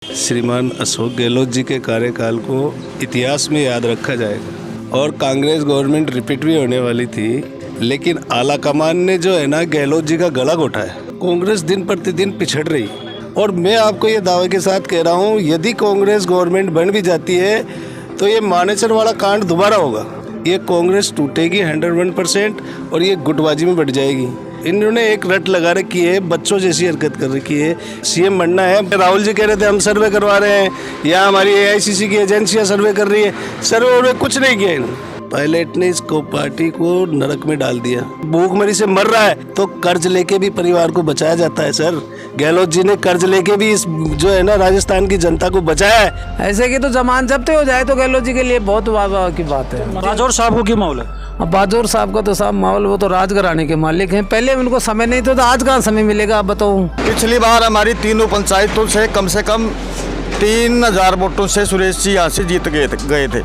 श्रीमान अशोक गहलोत जी के कार्यकाल को इतिहास में याद रखा जाएगा और कांग्रेस गवर्नमेंट रिपीट भी होने वाली थी, लेकिन आला कमान ने जो है ना गहलोत जी का गला घोटा है। कांग्रेस दिन प्रतिदिन पिछड़ रही और मैं आपको ये दावे के साथ कह रहा हूँ, यदि कांग्रेस गवर्नमेंट बन भी जाती है तो ये मानेसर वाला कांड दोबारा होगा। ये कांग्रेस टूटेगी 101% और ये गुटबाजी में बढ़ जाएगी। इन्होंने एक रट लगा रखी है, बच्चों जैसी हरकत कर रखी है। सीएम बनना है, राहुल जी कह रहे थे हम सर्वे करवा रहे हैं, या हमारी एआईसीसी की एजेंसियां सर्वे कर रही है। सर्वे उन्होंने कुछ नहीं किया इन्होंने। पायलट ने इसको पार्टी को नरक में डाल दिया। भूखमरी से मर रहा है तो कर्ज लेके भी परिवार को बचाया जाता है। सर गहलोत जी ने कर्ज लेके भी इस जो है ना राजस्थान की जनता को बचाया है। ऐसे की तो जमान जब्त हो जाए तो गहलोत जी के लिए बहुत वाह की बात है। बाजौर साहब को क्या माहौल है? अब बाजौर साहब का तो साहब माहौल, वो तो राज घराने के मालिक हैं। पहले उनको समय नहीं था तो आज कहाँ समय मिलेगा आप बताओ। पिछली बार हमारी तीनों पंचायतों से कम 3000 वोटों से सुरेश जी यहाँ से जीत गए थे।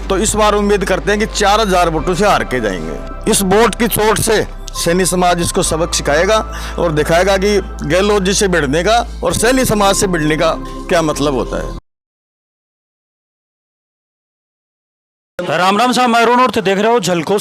तो इस बार उम्मीद करते हैं कि 4000 वोटों से हार के जाएंगे। इस वोट की चोट से सैनी समाज इसको सबक सिखाएगा और दिखाएगा कि गहलोत जी से भिड़ने का और सैनी समाज से भिड़ने का क्या मतलब होता है। राम राम साहब, मैं रोड देख रहे हो झलको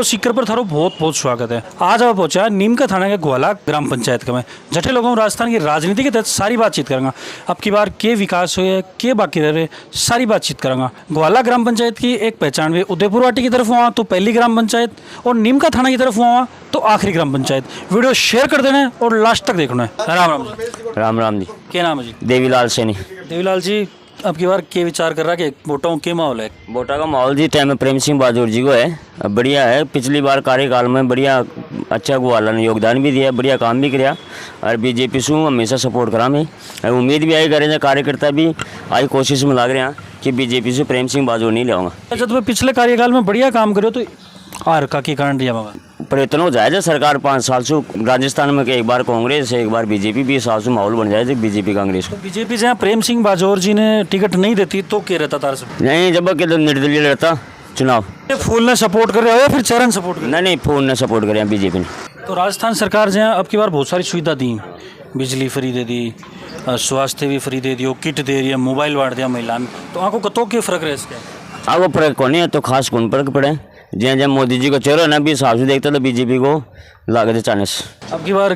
सीकर पर थारो बहुत बहुत स्वागत है। आज आप पहुंचा नीमका थाना के ग्वाला ग्राम पंचायत का। मैं जठे लोगों राजस्थान की राजनीति के तहत सारी बातचीत करूंगा। अब की बार के विकास हुए के बाकी रह रहे सारी बातचीत करूंगा। ग्वाला ग्राम पंचायत की एक पहचान हुई, उदयपुर वाटी की तरफ हुआ तो पहली ग्राम पंचायत, और नीमका थाना की तरफ हुआ तो आखिरी ग्राम पंचायत। वीडियो शेयर कर देना है और लास्ट तक देखना है। राम राम जी। राम राम जी। क्या नाम है जी? देवीलाल सैनी। देवीलाल जी, अब की बार के विचार कर रहा है कि वोटों के माहौल है? वोटा का माहौल जी टाइम में प्रेम सिंह बाजौर जी को है, बढ़िया है। पिछली बार कार्यकाल में बढ़िया अच्छा ग्वाला ने योगदान भी दिया, बढ़िया काम भी किया और बीजेपी से हमेशा सपोर्ट करा। मैं उम्मीद भी आई करें, कार्यकर्ता भी आई कोशिश में लग रहे हैं कि बीजेपी से प्रेम सिंह बाजौर नहीं लाऊंगा। अच्छा, तो पिछले कार्यकाल में बढ़िया काम करो तो हार का की कारण दिया मगर प्रयत्न हो जाए सरकार 5 साल से राजस्थान में एक बार कांग्रेस एक बार बीजेपी, 20 साल से माहौल बन जाए बीजेपी कांग्रेस को। बीजेपी जहाँ प्रेम सिंह बाजौर जी ने टिकट नहीं देती तो क्या रहता तार से? नहीं, जब के निर्दलीय रहता चुनाव। फूल ने सपोर्ट कर रहे हो या फिर चरण सपोर्ट कर? नहीं, फूल ने सपोर्ट करे बीजेपी ने। तो राजस्थान सरकार जहाँ अब की बार बहुत सारी सुविधा दी, बिजली फ्री दे दी, स्वास्थ्य भी फ्री दे दियो, किट दे रही है, मोबाइल बांट दिया महिला में, तो आपको कतो के फर्क रहे इसके? वो फर्क कौन है तो खास कौन फर्क पड़े। जहाँ जहाँ मोदी जी को चेहरा ना भी हिसाब से देखता तो बीजेपी को लागत चांस। अब की बार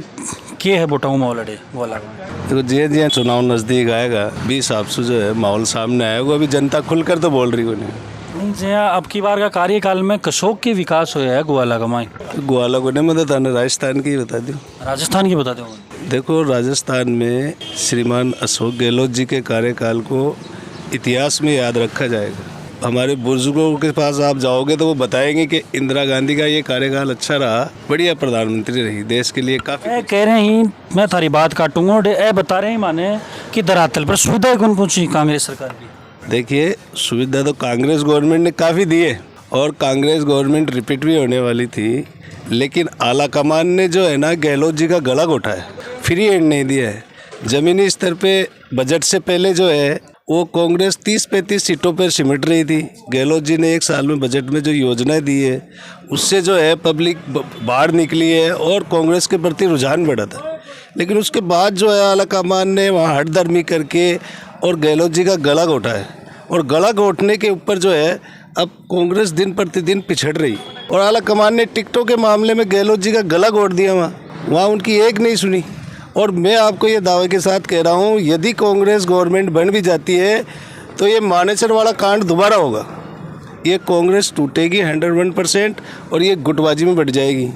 क्या है वोटा माहौल अड़े वाला? देखो जी चुनाव नज़दीक आएगा, 20 हिसाब से जो है माहौल सामने आएगा। अभी जनता खुलकर तो बोल रही नहीं। जहाँ अब की बार का कार्यकाल में कशोक के विकास हुआ है ग्वाला का माई? ग्वाला को नहीं बता, राजस्थान की बता दूँ। राजस्थान की बता दो। देखो राजस्थान में श्रीमान अशोक गहलोत जी के कार्यकाल को इतिहास में याद रखा जाएगा। हमारे बुजुर्गों के पास आप जाओगे तो वो बताएंगे कि इंदिरा गांधी का ये कार्यकाल अच्छा रहा, बढ़िया प्रधानमंत्री रही, देश के लिए काफ़ी। कह रहे हैं, मैं थारी बात काटूंगा और बता रहे हैं माने कि धरातल पर सुविधा कौन पहुंची कांग्रेस सरकार की? देखिए सुविधा तो कांग्रेस गवर्नमेंट ने काफ़ी दी है और कांग्रेस गवर्नमेंट रिपीट भी होने वाली थी, लेकिन आला कमान ने जो है ना गहलोत जी का गला घोटा है, फ्री हैंड नहीं दिया है। ज़मीनी स्तर पे बजट से पहले जो है वो कांग्रेस 30-35 सीटों पर सिमट रही थी। गहलोत जी ने एक साल में बजट में जो योजनाएं दी है उससे जो है पब्लिक बाहर निकली है और कांग्रेस के प्रति रुझान बढ़ा था। लेकिन उसके बाद जो है आला कमान ने वहाँ हटदर्मी करके और गहलोत जी का गला घोटा है, और गला घोटने के ऊपर जो है अब कांग्रेस दिन प्रतिदिन पिछड़ रही और आला कमान ने टिकटों के मामले में गहलोत जी का गला घोट दिया। वहाँ उनकी एक नहीं सुनी। और मैं आपको ये दावे के साथ कह रहा हूँ, यदि कांग्रेस गवर्नमेंट बन भी जाती है तो ये मानेसर वाला कांड दोबारा होगा। ये कांग्रेस टूटेगी 101% और ये गुटबाजी में बढ़ जाएगी।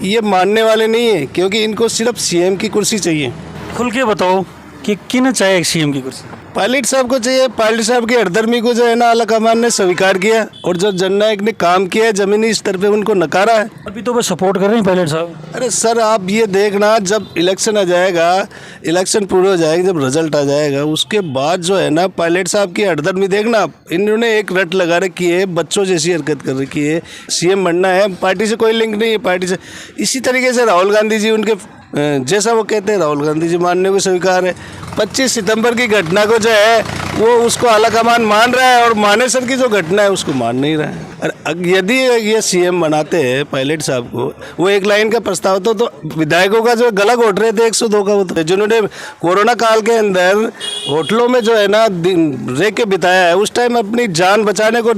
ये मानने वाले नहीं है, क्योंकि इनको सिर्फ सीएम की कुर्सी चाहिए। खुल के बताओ कि किन चाहिए सीएम की कुर्सी? पायलट साहब को चाहिए। पायलट साहब की हरदर्मी को जो है ना आला कमान ने स्वीकार किया और जो जननायक ने काम किया है जमीनी स्तर पे उनको नकारा है। अभी तो बस सपोर्ट कर रहे हैं पायलट साहब। अरे सर आप ये देखना, जब इलेक्शन आ जाएगा, इलेक्शन पूरे हो जाएंगे, जब रिजल्ट आ जाएगा उसके बाद जो है ना पायलट साहब की हरदर्मी देखना आप। इन्होंने एक रट लगा रखी है, बच्चों जैसी हरकत कर रखी है। सीएम बनना है, पार्टी से कोई लिंक नहीं है पार्टी से। इसी तरीके से राहुल गांधी जी उनके जैसा वो कहते हैं राहुल गांधी जी मानने को स्वीकार है। 25 सितंबर की घटना को जो है वो उसको आला कमान मान रहा है और मानेसर की जो घटना है उसको मान नहीं रहा है। और यदि ये सीएम बनाते हैं पायलट साहब को, वो एक लाइन का प्रस्ताव तो विधायकों का जो गला घोट रहे थे 102 का, वो तो जिन्होंने कोरोना काल के अंदर होटलों में जो है ना रह के बिताया है, उस टाइम अपनी जान बचाने को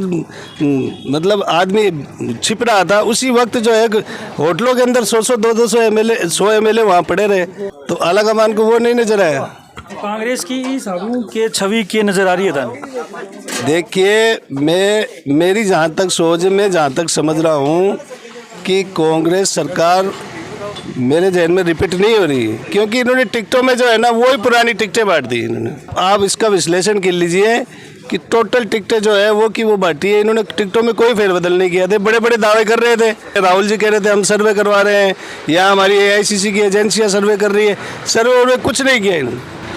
मतलब आदमी छिप रहा था, उसी वक्त जो है होटलों के अंदर 100-200 एमएलए 100 एमएलए वहाँ पड़े रहे, तो आला कमान को वो नहीं नजर आया। कांग्रेस की साबू के छवि के नजर आ रही है था। देखिए मेरी जहाँ तक सोच है, मैं जहाँ तक समझ रहा हूँ कि कांग्रेस सरकार मेरे जहन में रिपीट नहीं हो रही है, क्योंकि इन्होंने टिकटों में जो है ना वही पुरानी टिकटें बांट दी इन्होंने। आप इसका विश्लेषण कर लीजिए कि टोटल टिकटें जो है वो की वो बांटी है इन्होंने, टिकटों में कोई फेरबदल नहीं किया थे। बड़े बड़े दावे कर रहे थे, राहुल जी कह रहे थे हम सर्वे करवा रहे हैं, या हमारी AICC की एजेंसियाँ सर्वे कर रही है, सर्वे कुछ नहीं किया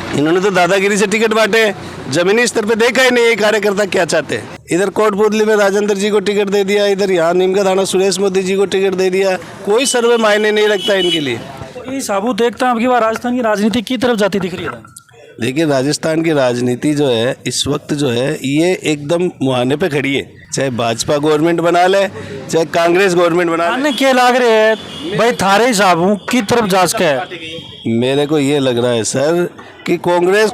इन्होंने तो दादागिरी से टिकट बांटे, जमीनी स्तर पे देखा ही नहीं ये कार्यकर्ता क्या चाहते हैं। इधर कोटपुतली में राजेंद्र जी को टिकट दे दिया, इधर यहाँ नीम का थाना सुरेश मोदी जी को टिकट दे दिया, कोई सर्वे मायने नहीं रखता इनके लिए। ये साबू देखता अब की बार राजस्थान की राजनीति की तरफ जाती दिख रही है। देखिए राजस्थान की राजनीति जो है इस वक्त जो है ये एकदम मुहाने पे खड़ी है, चाहे भाजपा गवर्नमेंट बना ले चाहे कांग्रेस गवर्नमेंट बना ले। क्या लग रहे है भाई थारे साबू की तरफ जांच का है? मेरे को ये लग रहा है सर कि कांग्रेस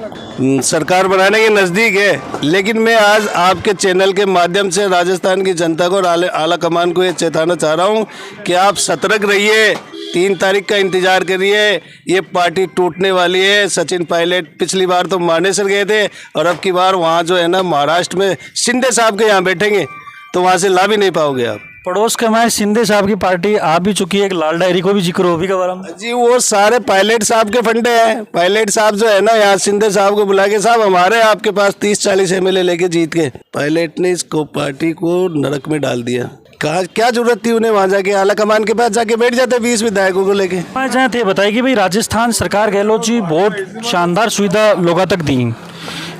सरकार बनाने के नज़दीक है, लेकिन मैं आज आपके चैनल के माध्यम से राजस्थान की जनता को और आला कमान को ये चेताना चाह रहा हूँ कि आप सतर्क रहिए, 3 तारीख का इंतजार करिए, ये पार्टी टूटने वाली है। सचिन पायलट पिछली बार तो मानेसर गए थे और अब की बार वहाँ जो है ना महाराष्ट्र में शिंदे साहब के यहाँ बैठेंगे, तो वहाँ से ला भी नहीं पाओगे आप। पड़ोस के हमारे शिंदे साहब की पार्टी आ भी चुकी है, एक लाल डायरी को भी जिक्र हो भी गया जी, वो सारे पायलट साहब के फंडे हैं। पायलट साहब जो है ना यहाँ शिंदे साहब को बुला के, साहब हमारे आपके पास 30-40 एमएलए लेके जीत के, पायलट ने इसको पार्टी को नरक में डाल दिया। कहा क्या जरूरत थी उन्हें वहाँ जाके, आला कमान के पास जाके बैठ जाते 20 विधायकों को लेके। मैं चाहते हैं बताइए कि भाई राजस्थान सरकार गहलोत जी बहुत शानदार सुविधा लोगों तक दी,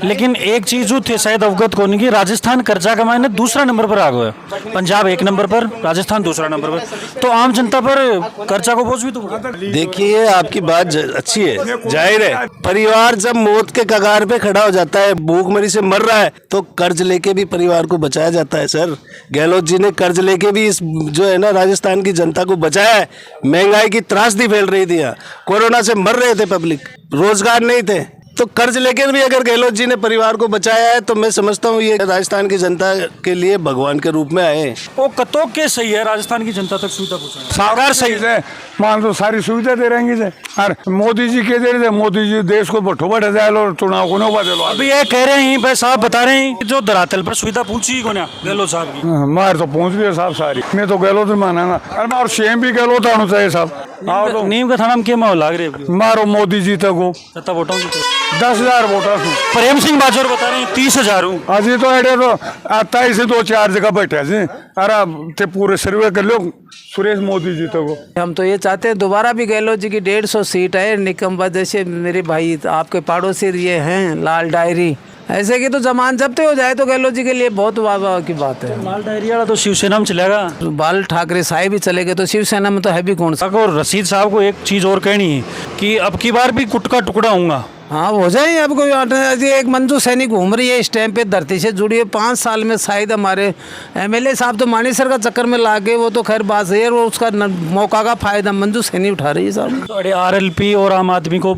लेकिन एक चीज जो थे शायद अवगत होने की, राजस्थान कर्जा कमाए ने दूसरा नंबर पर आ गया, पंजाब 1 नंबर पर, राजस्थान दूसरा नंबर पर, तो आम जनता पर कर्जा को बोझ भी तो। देखिए आपकी बात अच्छी है, जाहिर है परिवार जब मौत के कगार पे खड़ा हो जाता है, भूखमरी से मर रहा है, तो कर्ज लेके भी परिवार को बचाया जाता है। सर गहलोत जी ने कर्ज लेके भी इस जो है ना राजस्थान की जनता को बचाया है। महंगाई की त्रासदी फैल रही थी, यहाँ कोरोना से मर रहे थे पब्लिक, रोजगार नहीं थे, तो कर्ज लेकर भी अगर गहलोत जी ने परिवार को बचाया है तो मैं समझता हूँ ये राजस्थान की जनता के लिए भगवान के रूप में आए। वो कतो के सही है राजस्थान की जनता तक सुविधा पहुंचाना, सरकार सही है, मान तो सारी सुविधा दे रहेंगे से। और मोदी जी के दे रहे थे, मोदी जी देश को बठो बढ़ जाए लो, चुनाव को नहीं बदलो। अभी ये कह रहे हैं भाई साहब बता रहे हैं कि जो धरातल पर सुविधा पहुंची ही कोना गहलोत साहब की। मार तो पहुंच गए साहब सारी, मैं तो गहलोत माना ना, अरे और सीएम भी गहलोत आना चाहिए साहब। तो नीम का थाना में क्या माहौल लाग रहे मारो मोदी जी तक हो सत्ता वोटों की 10,000 वोटर। प्रेम सिंह बाजोर बता रहे हैं 30,000 अजी तो एडे तो आता ही से 2-4 जगह बैठे से, अरे ते पूरे सर्वे कर लो सुरेश मोदी जी तक हो। हम तो ये चाहते हैं दोबारा भी गहलोत जी की 150 सीट है। निकम्बा जैसे मेरे भाई आपके पड़ोसी ये हैं लाल डायरी, ऐसे की तो जमान जब्त हो जाए तो गहलोत जी के लिए बहुत वाह की बात है। लाल डायरी वाला तो शिवसेना में चलेगा, बाल ठाकरे साहब भी चले गए तो शिवसेना में तो है भी कौन सा। और रशीद साहब को एक चीज और कहनी है कि अब की बार भी कुट का टुकड़ा होऊंगा। हाँ हो जाए, अब कोई एक मंजू सैनी घूम रही है इस टाइम पे, धरती से जुड़ी है। 5 साल में शायद हमारे एमएलए साहब तो मानेसर का चक्कर में ला गए, वो तो खैर बात है, वो उसका मौका का फायदा मंजू सैनी उठा रही है साहब। तो आरएलपी और आम आदमी को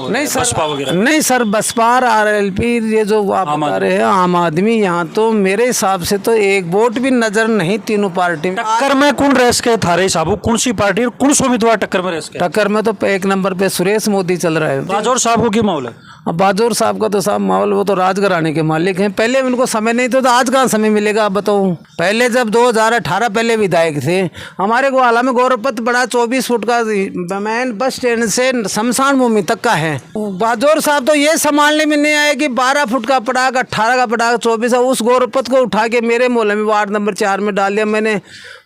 नहीं सर, नहीं सर, बसपा आरएलपी ये जो आप बता रहे हैं आम आदमी, यहाँ तो मेरे हिसाब से तो एक वोट भी नजर नहीं तीनों पार्टी में। टक्कर में कौन रेस के थारे साहब, कौन सी पार्टी और कौन सा उम्मीदवार टक्कर में रेस के? टक्कर में तो 1 नंबर पे सुरेश मोदी चल रहा है। बाजोर साहब को क्या माहौल है? अब बाजोर साहब का तो साहब माहौल, वो तो राजघराने के मालिक हैं। पहले उनको समय नहीं था तो आज कहाँ समय मिलेगा आप बताओ। पहले जब 2018 पहले विधायक थे हमारे ग्वाला में, गौरवपत बड़ा 24 फुट का मैन बस स्टैंड से शमशान भूमि तक का है। बाजोर साहब तो ये संभालने में नहीं आए कि 12 फुट का पड़ाग, 18 का पड़ाग, 24 है, उस गौरवपत को उठा के मेरे मोहल्ले में वार्ड नंबर 4 में डाल दिया। मैंने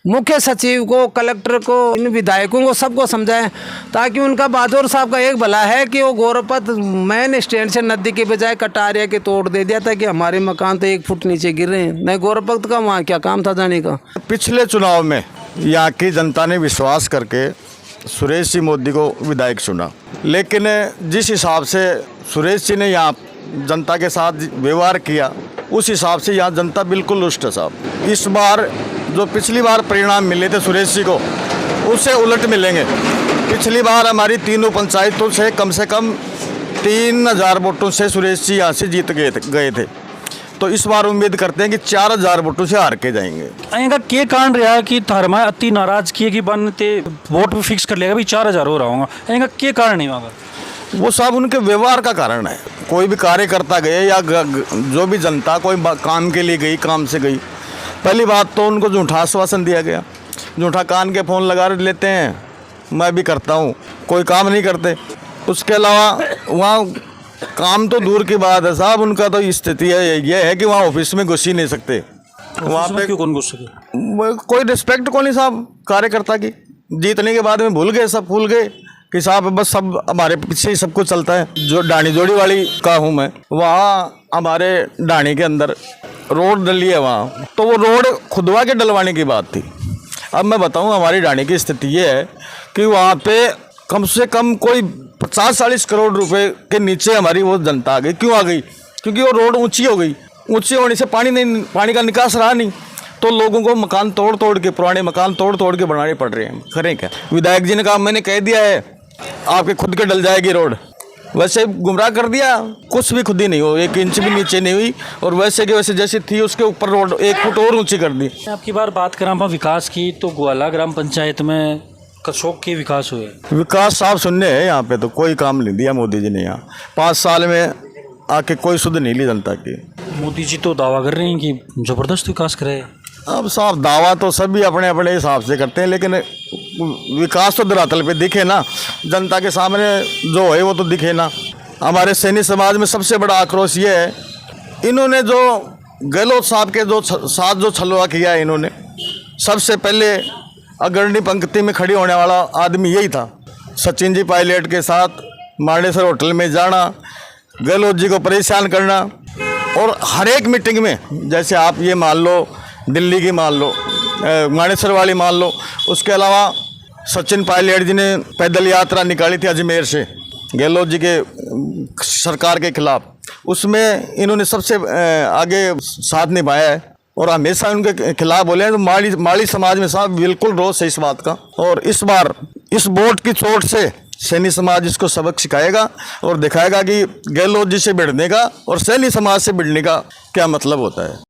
मुख्य सचिव को, कलेक्टर को, इन विधायकों को सबको समझाया, ताकि उनका बाजोर साहब का एक भला है कि वो गौरवपत मैन स्टैंड से नदी के बजाय कटारिया के तोड़ दे दिया था कि हमारे मकान तो 1 फुट नीचे गिर रहे हैं। नहीं गौरवपत का वहाँ क्या काम था जाने का। पिछले चुनाव में यहाँ की जनता ने विश्वास करके सुरेश जी मोदी को विधायक चुना, लेकिन जिस हिसाब से सुरेश जी ने यहाँ जनता के साथ व्यवहार किया, उस हिसाब से यहाँ जनता बिल्कुल रुष्ट है साहब। इस बार जो पिछली बार परिणाम मिले थे सुरेश जी को, उससे उलट मिलेंगे। पिछली बार हमारी तीनों पंचायतों से कम 3000 वोटों से सुरेश जी यहाँ से जीत गए थे। तो इस बार उम्मीद करते हैं कि 4000 वोटों से हार के जाएंगे। इनका के कारण रहा कि धर्मा अति नाराज किए कि बन ते वोट भी फिक्स कर लेगा भी 4000 हो रहा होगा, इनका के कारण नहीं होगा? वो सब उनके व्यवहार का कारण है। कोई भी कार्यकर्ता गए या जो भी जनता कोई काम के लिए गई, काम से गई, पहली बात तो उनको झूठा आश्वासन दिया गया, झूठा कान के फ़ोन लगा लेते हैं, मैं भी करता हूँ, कोई काम नहीं करते। उसके अलावा वहाँ काम तो दूर की बात है साहब, उनका तो स्थिति है ये है कि वहाँ ऑफिस में घुस ही नहीं सकते। वहाँ पे क्यों कौन घुस सके? कोई रिस्पेक्ट को नहीं साहब कार्यकर्ता की। जीतने के बाद में भूल गए, सब भूल गए कि साहब बस सब हमारे पीछे ही सब कुछ चलता है। जो डाणी जोड़ी वाली का हूँ मैं, वहाँ हमारे डाणी के अंदर रोड डली है वहाँ, तो वो रोड खुदवा के डलवाने की बात थी। अब मैं बताऊँ हमारी डाणी की स्थिति ये है कि वहाँ पे कम से कम कोई 50-40 करोड़ रुपए के नीचे हमारी वो जनता आ गई। क्यों आ गई? क्योंकि वो रोड ऊंची हो गई। ऊंची होने से पानी का निकास रहा नहीं, तो लोगों को मकान तोड़ के, पुराने मकान तोड़ के बनाने पड़ रहे हैं। करें क्या? विधायक जी ने कहा मैंने कह दिया है आपके खुद के डल जाएगी रोड, वैसे गुमराह कर दिया, कुछ भी खुद ही नहीं हो, 1 इंच भी नीचे नहीं हुई, और वैसे के वैसे जैसी थी उसके ऊपर रोड 1 फुट और ऊंची कर दी। आपकी बार बात करें हम विकास की, तो ग्वाला ग्राम पंचायत में कशोक के विकास हुए? विकास साहब सुनने हैं, यहाँ पे तो कोई काम नहीं दिया मोदी जी ने। यहाँ 5 साल में आके कोई सुध नहीं ली जनता की। मोदी जी तो दावा कर रहे हैं कि जबरदस्त विकास करे। अब साहब दावा तो सभी अपने अपने हिसाब से करते हैं, लेकिन विकास तो धरातल पे दिखे ना, जनता के सामने जो है वो तो दिखे ना। हमारे सैनी समाज में सबसे बड़ा आक्रोश ये है, इन्होंने जो गहलोत साहब के साथ जो छलवा किया है, इन्होंने सबसे पहले अग्रणी पंक्ति में खड़ी होने वाला आदमी यही था। सचिन जी पायलट के साथ मानेसर होटल में जाना, गहलोत जी को परेशान करना, और हर एक मीटिंग में, जैसे आप ये मान लो दिल्ली की मान लो, मानेसर वाली मान लो, उसके अलावा सचिन पायलट जी ने पैदल यात्रा निकाली थी अजमेर से गहलोत जी के सरकार के खिलाफ, उसमें इन्होंने सबसे आगे साथ निभाया है और हमेशा उनके खिलाफ बोले हैं। तो माली समाज में साहब बिल्कुल रोष है इस बात का, और इस बार इस वोट की चोट से सैनी समाज इसको सबक सिखाएगा और दिखाएगा कि गहलोत जी से भिड़ने का और सैनी समाज से भिड़ने का क्या मतलब होता है।